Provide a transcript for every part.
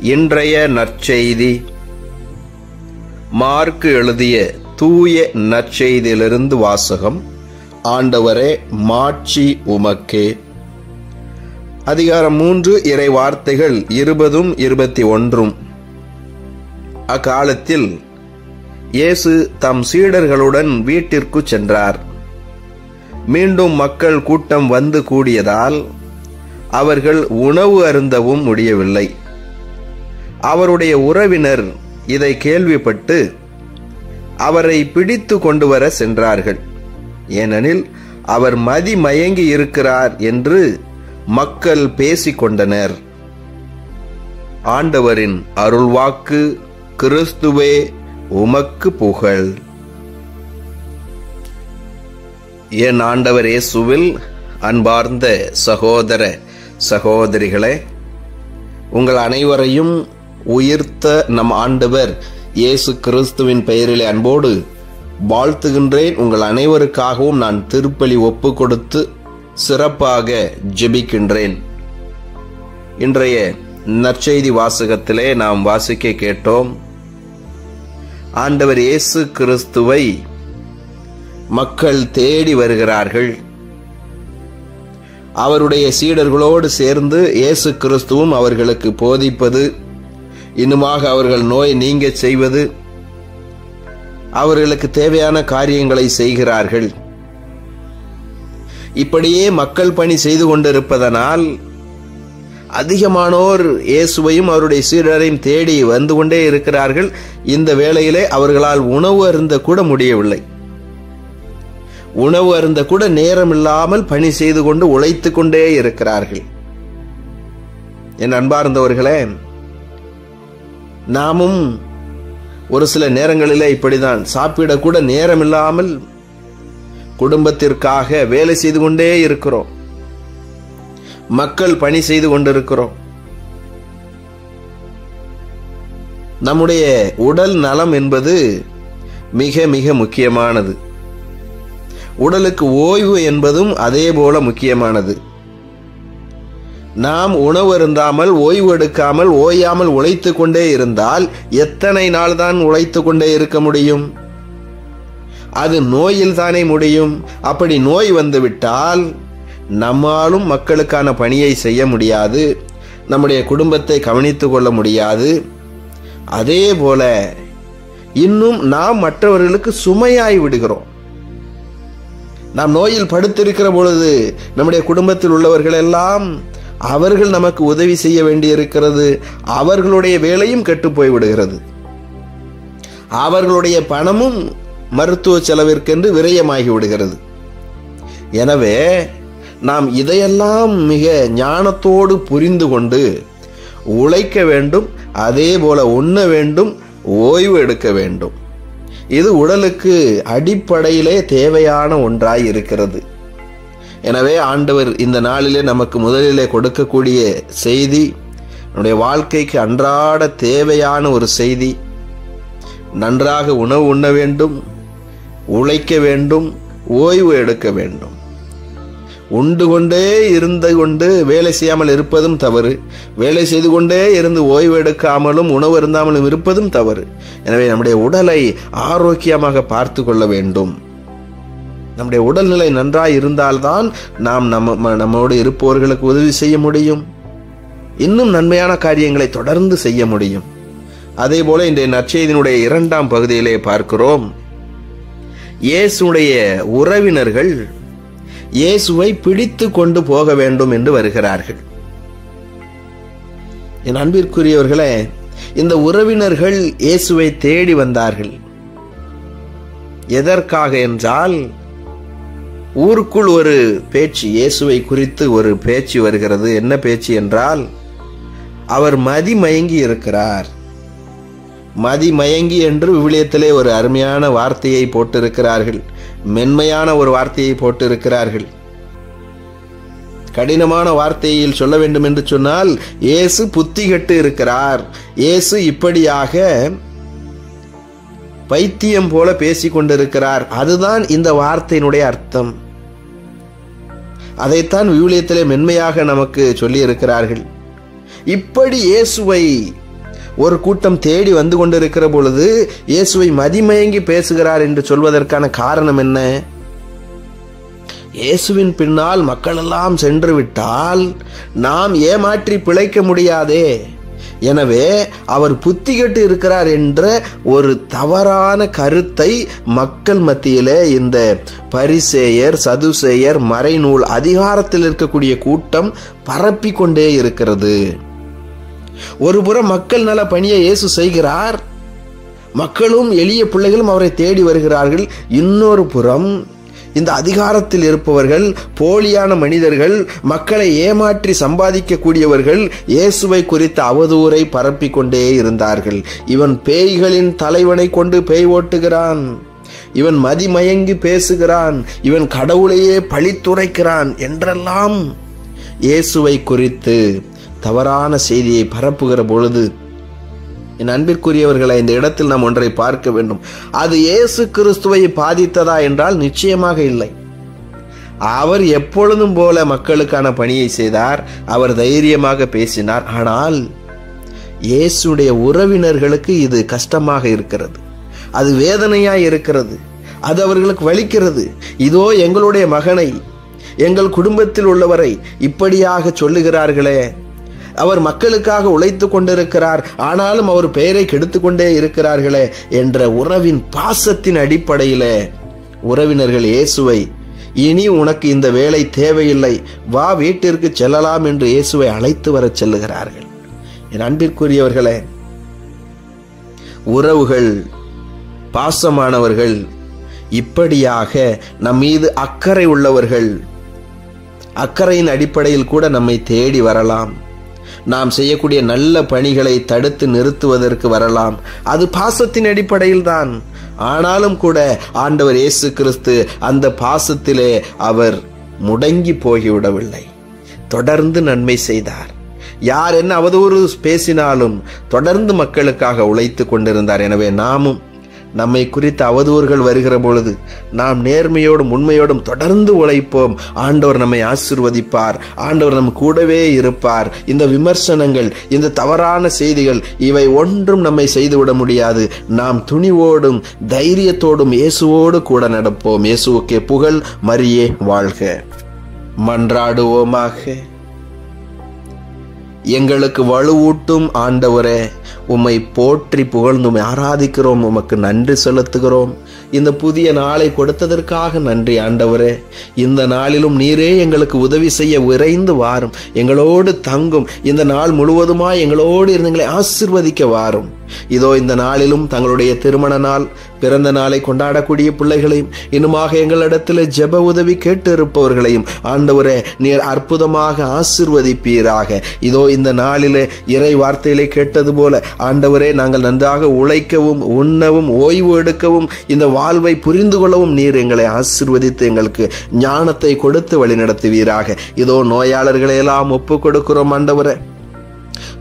இன்றைய நற்செய்தி மார்க்கு எழுதிய தூய நற்செய்தியிலிருந்து வாசகம். ஆண்டவரே, மாட்சி உமக்கே. அதிகாரம் 3, இறை வார்த்தைகள் 20-21. அக்காலத்தில் இயேசு தம் சீடர்களுடன் வீட்டிற்கு சென்றார். மீண்டும் மக்கள் கூட்டம் வந்து கூடியதால் அவர்கள் உணவு அருந்தவும் முடியவில்லை. அவருடைய உறவினர் இதை கேள்விப்பட்டு அவரை பிடித்து கொண்டு வர சென்றார்கள். ஏனெனில் அவர் மதிமயங்கி இருக்கிறார் என்று மக்கள் பேசிக்கொண்டனர். ஆண்டவரின் அருள்வாக்கு. கிறிஸ்துவே, உமக்கு புகழ். என் ஆண்டவர் இயேசுவில் அன்பார்ந்த சகோதர சகோதரிகளே, உங்கள் அனைவரையும் உயிர்த்த நம் ஆண்டவர் இயேசு கிறிஸ்துவின் பெயரிலே அன்போடு வாழ்த்துகின்றேன். உங்கள் அனைவருக்காகவும் நான் திருப்பலி ஒப்பு கொடுத்து சிறப்பாக ஜெபிக்கின்றேன். இன்றைய நற்செய்தி வாசகத்திலே நாம் வாசிக்க கேட்டோம். ஆண்டவர் இயேசு கிறிஸ்துவை மக்கள் தேடி வருகிறார்கள். அவருடைய சீடர்களோடு சேர்ந்து இயேசு கிறிஸ்துவும் அவர்களுக்கு போதிப்பது, இன்னுமாக அவர்கள் நோய் நீங்க செய்வது, அவர்களுக்கு தேவையான காரியங்களை செய்கிறார்கள். இப்படியே மக்கள் பணி செய்து கொண்டிருப்பதனால் அதிகமானோர் இயேசுவையும் அவருடைய சீடரையும் தேடி வந்து கொண்டே இருக்கிறார்கள். இந்த வேளையிலே அவர்களால் உணவு அருந்த கூட முடியவில்லை. உணவு அருந்த கூட நேரம் இல்லாமல் பணி செய்து கொண்டு உழைத்து கொண்டே இருக்கிறார்கள். என் அன்பார்ந்தவர்களே, நாமும் ஒரு சில நேரங்களிலே இப்படிதான் சாப்பிடக்கூட நேரம் இல்லாமல் குடும்பத்திற்காக வேலை செய்து கொண்டே இருக்கிறோம். மக்கள் பணி செய்து கொண்டிருக்கிறோம். நம்முடைய உடல் நலம் என்பது மிக மிக முக்கியமானது. உடலுக்கு ஓய்வு என்பதும் அதே போல முக்கியமானது. நாம் உணவு அருந்தாமல், ஓய்வு எடுக்காமல், ஓயாமல் உழைத்து கொண்டே இருந்தால் எத்தனை நாள் தான் உழைத்து கொண்டே இருக்க முடியும்? அது நோயில் தானே முடியும். அப்படி நோய் வந்துவிட்டால் நம்மாலும் மக்களுக்கான பணியை செய்ய முடியாது, நம்முடைய குடும்பத்தை கவனித்துக் கொள்ள முடியாது. அதே போல இன்னும் நாம் மற்றவர்களுக்கு சுமையாய் விடுகிறோம். நாம் நோயில் படுத்திருக்கிற பொழுது நம்முடைய குடும்பத்தில் உள்ளவர்கள் எல்லாம் அவர்கள் நமக்கு உதவி செய்ய வேண்டியிருக்கிறது. அவர்களுடைய வேலையும் கெட்டு போய்விடுகிறது. அவர்களுடைய பணமும் மருத்துவ செலவிற்கென்று விரயமாகி விடுகிறது. எனவே நாம் இதையெல்லாம் மிக ஞானத்தோடு புரிந்து கொண்டு உழைக்க வேண்டும். அதே போல உண்ண வேண்டும், ஓய்வு எடுக்க வேண்டும். இது உடலுக்கு அடிப்படையிலே தேவையான ஒன்றாய் இருக்கிறது. எனவே ஆண்டவர் இந்த நாளிலே நமக்கு முதலிலே கொடுக்கக்கூடிய செய்தி, நம்முடைய வாழ்க்கைக்கு அன்றாட தேவையான ஒரு செய்தி. நன்றாக உணவு உண்ண வேண்டும், உழைக்க வேண்டும், ஓய்வு எடுக்க வேண்டும். உண்டு கொண்டே இருந்து கொண்டு வேலை செய்யாமல் இருப்பதும் தவறு. வேலை செய்து கொண்டே இருந்து ஓய்வு எடுக்காமலும் உணவு இருந்தாமலும் இருப்பதும் தவறு. எனவே நம்முடைய உடலை ஆரோக்கியமாக பார்த்து கொள்ள வேண்டும். நம்முடைய உடல்நிலை நன்றாய் இருந்தால்தான் நாம் நம்மோடு இருப்பவர்களுக்கு உதவி செய்ய முடியும். இன்னும் நன்மையான காரியங்களை தொடர்ந்து செய்ய முடியும். அதே போல இன்றைய நற்செய்தியினுடைய 2ஆம் பகுதியிலே பார்க்கிறோம். இயேசுடைய உறவினர்கள் இயேசுவை பிடித்து கொண்டு போக வேண்டும் என்று வருகிறார்கள். என் அன்பிற்குரியவர்களே, இந்த உறவினர்கள் இயேசுவை தேடி வந்தார்கள். எதற்காக என்றால், ஊருக்குள் ஒரு பேச்சு, இயேசுவை குறித்து ஒரு பேச்சு வருகிறது. என்ன பேச்சு என்றால், அவர் மதிமயங்கி இருக்கிறார். மதிமயங்கி என்று விவிலியத்திலே ஒரு அருமையான வார்த்தையை போட்டிருக்கிறார்கள். மென்மையான ஒரு வார்த்தையை போட்டிருக்கிறார்கள். கடினமான வார்த்தையில் சொல்ல வேண்டும் என்று சொன்னால், இயேசு புத்தி கெட்டு இருக்கிறார், இயேசு இப்படியாக பைத்தியம் போல பேசிக் கொண்டிருக்கிறார். அதுதான் இந்த வார்த்தையினுடைய அர்த்தம். அதைத்தான் விவிலியத்திலே மென்மையாக நமக்கு சொல்லி இருக்கிறார்கள். இப்படி இயேசுவை ஒரு கூட்டம் தேடி வந்து கொண்டிருக்கிற பொழுது இயேசுவை மதிமயங்கி பேசுகிறார் என்று சொல்வதற்கான காரணம் என்ன? இயேசுவின் பின்னால் மக்கள் எல்லாம் சென்று விட்டால் நாம் ஏமாற்றி பிழைக்க முடியாதே. எனவே அவர் புத்தி கெட்டு இருக்கிறார் என்ற ஒரு தவறான கருத்தை மக்கள் மத்தியிலே இந்த பரிசேயர், சதுசேயர், மறைநூல் அதிகாரத்தில் இருக்கக்கூடிய கூட்டம் பரப்பி கொண்டே இருக்கிறது. ஒருபுறம் மக்கள் நல பணியை இயேசு செய்கிறார், மக்களும் எளிய பிள்ளைகளும் அவரை தேடி வருகிறார்கள். இன்னொரு புறம் இந்த அதிகாரத்தில் இருப்பவர்கள், போலியான மனிதர்கள், மக்களை ஏமாற்றி சம்பாதிக்கக்கூடியவர்கள் இயேசுவை குறித்த அவதூறை பரப்பிக் கொண்டே இருந்தார்கள். இவன் பேய்களின் தலைவனை கொண்டு பேய் ஓட்டுகிறான், இவன் மதிமயங்கி பேசுகிறான், இவன் கடவுளையே பழித்துரைக்கிறான் என்றெல்லாம் இயேசுவை குறித்து தவறான செய்தியை பரப்புகிற பொழுது, என் அன்பிற்குரியவர்களை, இந்த இடத்தில் நாம் ஒன்றை பார்க்க வேண்டும். அது இயேசு கிறிஸ்துவை பாதித்ததா என்றால் நிச்சயமாக இல்லை. அவர் எப்பொழுதும் போல மக்களுக்கான பணியை செய்தார், அவர் தைரியமாக பேசினார். ஆனால் இயேசுடைய உறவினர்களுக்கு இது கஷ்டமாக இருக்கிறது, அது வேதனையாய் இருக்கிறது, அது அவர்களுக்கு வலிக்கிறது. இதோ எங்களுடைய மகனை, எங்கள் குடும்பத்தில் உள்ளவரை இப்படியாக சொல்லுகிறார்களே, அவர் மக்களுக்காக உழைத்து கொண்டிருக்கிறார், ஆனாலும் அவர் பெயரை கெடுத்து கொண்டே இருக்கிறார்களே என்ற உறவின் பாசத்தின் அடிப்படையிலே உறவினர்கள் இயேசுவை, இனி உனக்கு இந்த வேலை தேவையில்லை, வா வீட்டிற்கு செல்லலாம் என்று இயேசுவை அழைத்து வர செல்லுகிறார்கள். என் அன்பிற்குரியவர்களே, உறவுகள், பாசமானவர்கள், இப்படியாக நம் மீது அக்கறை உள்ளவர்கள் அக்கறையின் அடிப்படையில் கூட நம்மை தேடி வரலாம். நாம் செய்யக்கூடிய நல்ல பணிகளை தடுத்து நிறுத்துவதற்கு வரலாம். அது பாசத்தின் அடிப்படையில் தான். ஆனாலும் கூட ஆண்டவர் இயேசு கிறிஸ்து அந்த பாசத்திலே அவர் முடங்கி போய்விடவில்லை, தொடர்ந்து நன்மை செய்தார். யார் என்ன அவதூறு பேசினாலும் தொடர்ந்து மக்களுக்காக உழைத்து கொண்டிருந்தார். எனவே நாமும் நம்மை குறித்த அவதூறுகள் வருகிற பொழுது நாம் நேர்மையோடும் உண்மையோடும் தொடர்ந்து உழைப்போம். ஆண்டவர் நம்மை ஆசீர்வதிப்பார், ஆண்டவர் நம் கூடவே இருப்பார். இந்த விமர்சனங்கள், இந்த தவறான செய்திகள், இவை ஒன்றும் நம்மை செய்துவிட முடியாது. நாம் துணிவோடும் தைரியத்தோடும் இயேசுவோடு கூட நடப்போம். இயேசுவுக்கே புகழ், மரியே வாழ்க. மன்றாடுவோமாக. எங்களுக்கு வலுவூட்டும் ஆண்டவரே, உம்மை போற்றி புகழ்ந்து ஆராதிக்கிறோம், உமக்கு நன்றி செலுத்துகிறோம். இந்த புதிய நாளை கொடுத்ததற்காக நன்றி ஆண்டவரே. இந்த நாளிலும் நீரே எங்களுக்கு உதவி செய்ய விரைந்து வாரும், எங்களோடு தங்கும். இந்த நாள் முழுவதுமாய் எங்களோடு இருந்து எங்களை ஆசீர்வதிக்க வாரும். இதோ இந்த நாளிலும் தங்களுடைய திருமண நாள், பிறந்த நாளை கொண்டாடக்கூடிய பிள்ளைகளையும், இன்னுமாக எங்களிடத்தில் ஜெப உதவி கேட்டு இருப்பவர்களையும் ஆண்டவரே நீர் அற்புதமாக ஆசீர்வதிப்பீராக. இதோ இந்த நாளிலே இறை வார்த்தையிலே கேட்டது போல ஆண்டவரே, நாங்கள் நன்றாக உழைக்கவும், உண்ணவும், ஓய்வு எடுக்கவும், இந்த வாழ்வை புரிந்து கொள்ளவும் நீர் எங்களை ஆசீர்வதித்து எங்களுக்கு ஞானத்தை கொடுத்து வழிநடத்துவீராக. இதோ நோயாளர்களை எல்லாம் ஒப்பு கொடுக்கிறோம் ஆண்டவரே.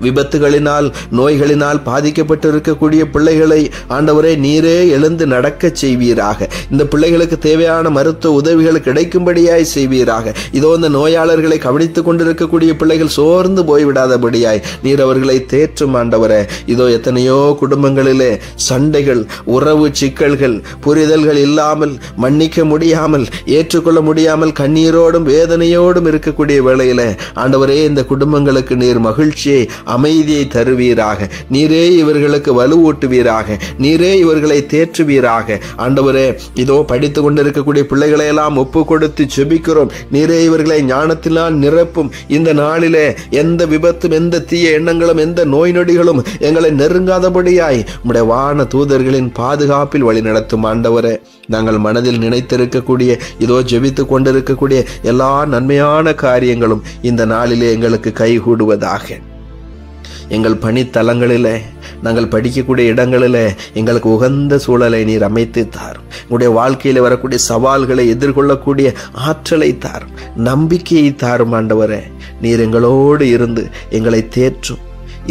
விபத்துகளினால், நோய்களினால் பாதிக்கப்பட்டு இருக்கக்கூடிய பிள்ளைகளை ஆண்டவரே நீரே எழுந்து நடக்க செய்வீராக. இந்த பிள்ளைகளுக்கு தேவையான மருத்துவ உதவிகள் கிடைக்கும்படியாய் செய்வீராக. இதோ இந்த நோயாளர்களை கவனித்துக் கொண்டிருக்கக்கூடிய பிள்ளைகள் சோர்ந்து போய்விடாதபடியாய் நீர் அவர்களை தேற்றும் ஆண்டவரே. இதோ எத்தனையோ குடும்பங்களிலே சண்டைகள், உறவு சிக்கல்கள், புரிதல்கள் இல்லாமல், மன்னிக்க முடியாமல், ஏற்றுக்கொள்ள முடியாமல், கண்ணீரோடும் வேதனையோடும் இருக்கக்கூடிய வேளையிலே ஆண்டவரே இந்த குடும்பங்களுக்கு நீர் மகிழ்ச்சியை, அமைதியை தருவீராக. நீரே இவர்களுக்கு வலுவூட்டுவீராக, நீரே இவர்களை தேற்றுவீராக. ஆண்டவரே இதோ படித்துக் கொண்டிருக்கக்கூடிய பிள்ளைகளை எல்லாம் ஒப்பு கொடுத்து ஜெபிக்கிறோம். நீரே இவர்களை ஞானத்தினால் நிரப்பும். இந்த நாளிலே எந்த விபத்தும், எந்த தீய எண்ணங்களும், எந்த நோய் நொடிகளும் எங்களை நெருங்காதபடியாய் உம்முடைய வான தூதர்களின் பாதுகாப்பில் வழி நடத்தும் ஆண்டவரே. நாங்கள் மனதில் நினைத்திருக்கக்கூடிய, இதோ ஜெபித்துக் கொண்டிருக்கக்கூடிய எல்லா நன்மையான காரியங்களும் இந்த நாளிலே எங்களுக்கு கைகூடுவதாக. எங்கள் பணித்தலங்களிலே, நாங்கள் படிக்கக்கூடிய இடங்களிலே எங்களுக்கு உகந்த சூழலை நீர் அமைத்து தாரும். உங்களுடைய வாழ்க்கையில் வரக்கூடிய சவால்களை எதிர்கொள்ளக்கூடிய ஆற்றலை தாரும், நம்பிக்கையை தாரும் ஆண்டவரே. நீர் எங்களோடு இருந்து எங்களை தேற்றும்.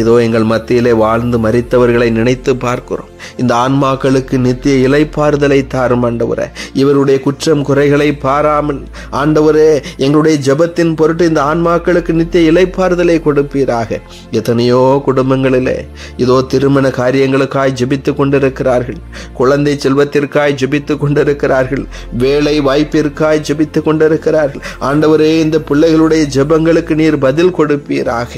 இதோ எங்கள் மத்தியிலே வாழ்ந்து மரித்தவர்களை நினைத்து பார்க்கிறோம். இந்த ஆன்மாக்களுக்கு நித்திய இளைப்பாறுதலை தாரும் ஆண்டவரே. இவருடைய குற்றம் குறைகளை பாராமல் ஆண்டவரே, எங்களுடைய ஜெபத்தின் பொருட்டு இந்த ஆன்மாக்களுக்கு நித்திய இளைப்பாறுதலை கொடுப்பீராக. எத்தனையோ குடும்பங்களிலே இதோ திருமண காரியங்களுக்காய் ஜெபித்துக் கொண்டிருக்கிறார்கள், குழந்தை செல்வத்திற்காய் ஜெபித்துக் கொண்டிருக்கிறார்கள், வேலை வாய்ப்பிற்காய் ஜெபித்துக் கொண்டிருக்கிறார்கள். ஆண்டவரே, இந்த பிள்ளைகளுடைய ஜெபங்களுக்கு நீர் பதில் கொடுப்பீராக.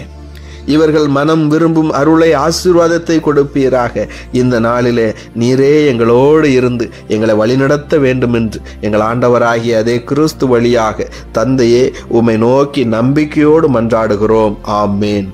இவர்கள் மனம் விரும்பும் அருளை ஆசீர்வாதத்தை கொடுப்பீராக. இந்த நாளிலே நீரே எங்களோடு இருந்து எங்களை வழிநடத்த வேண்டும் என்று எங்கள் ஆண்டவராகிய அதே கிறிஸ்து வழியாக தந்தையே உம்மை நோக்கி நம்பிக்கையோடு மன்றாடுகிறோம். ஆமேன்.